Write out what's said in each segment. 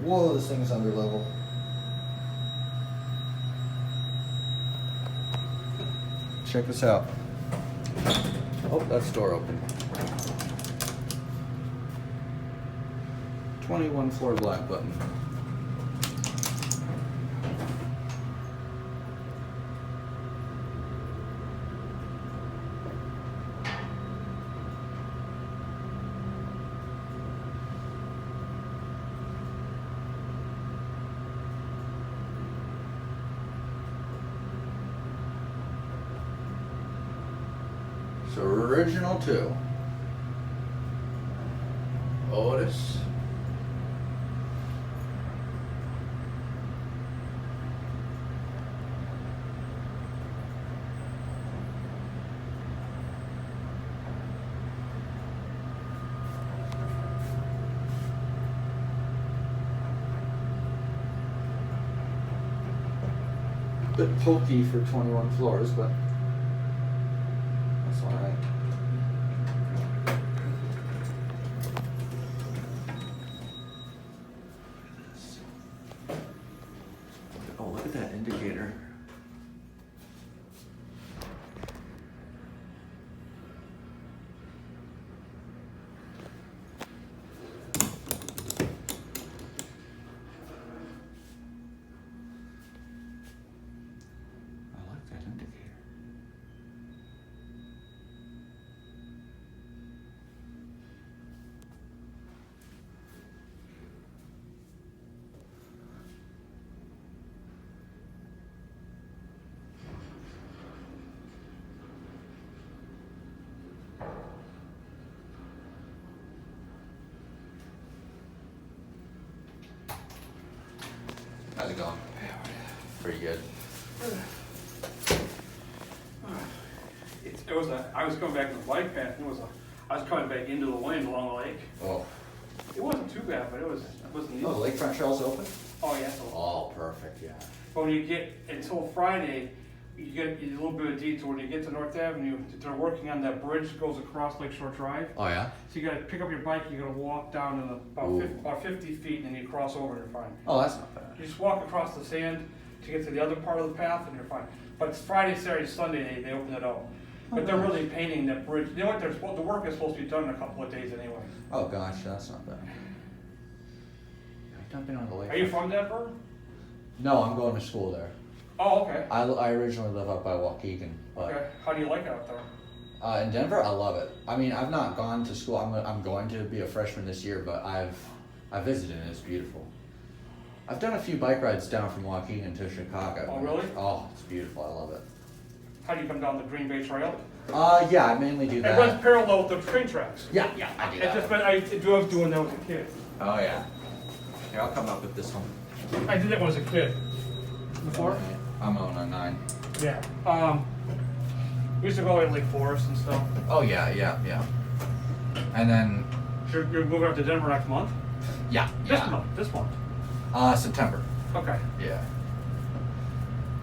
Whoa, this thing is under level. Check this out. Oh, that's door open. 21 floor black button. So original 2. Otis. Bit pokey for 21 floors, but that's all right. Oh, look at that indicator. How's it going? Pretty good. I was coming back to the bike path, and I was coming back into the lane along the lake. Oh. It wasn't too bad, but it wasn't easy. Oh, the lakefront trail's open? Oh, yeah. Oh, perfect, yeah. But when you get, until Friday, you get a little bit of detour. When you get to North Avenue, they're working on that bridge that goes across Lakeshore Drive. Oh, yeah? So you gotta pick up your bike, you gotta walk down in about 50 feet, and then you cross over and you're fine. Oh, that's not bad. You just walk across the sand to get to the other part of the path, and you're fine. But it's Friday, Saturday, Sunday, they open it up. But they're really painting that bridge. You know what? The work is supposed to be done in a couple of days anyway. Oh, gosh, that's not bad. I've not been on the lake. Are you from Denver? No, I'm going to school there. Oh, okay. I originally live up by Waukegan. But Okay. How do you like it out there? in Denver, I love it. I mean, I've not gone to school. I'm going to be a freshman this year, but I visited and it's beautiful. I've done a few bike rides down from Waukegan to Chicago. Oh, really? Oh, it's beautiful. I love it. How do you come down the Green Bay Trail? Yeah, I mainly do It that. runs parallel with the train tracks. Yeah, I do that. I was doing that as a kid. Oh, yeah. Here, I'll come up with this one. I did that when I was a kid. Before? I'm on a 9. Yeah. We used to go in Lake Forest and stuff. Oh, yeah. And then... You're moving up to Denver next month? Yeah. This month. September. Okay. Yeah.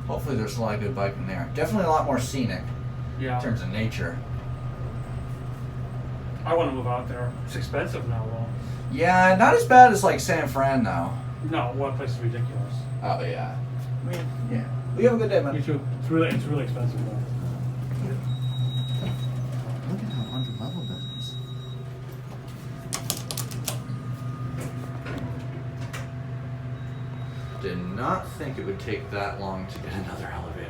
Hopefully there's a lot of good biking there. Definitely a lot more scenic Yeah. in terms of nature. I want to move out there. It's expensive now, though. Yeah, not as bad as like San Fran though. No, one place is ridiculous. Oh yeah. I mean, yeah. We have a good day, man. You too. It's really expensive though. Look at how under level that is. Did not think it would take that long to get another elevator.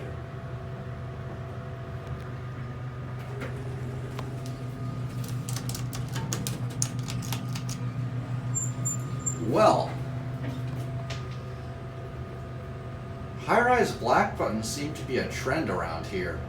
Well, high-rise black buttons seem to be a trend around here.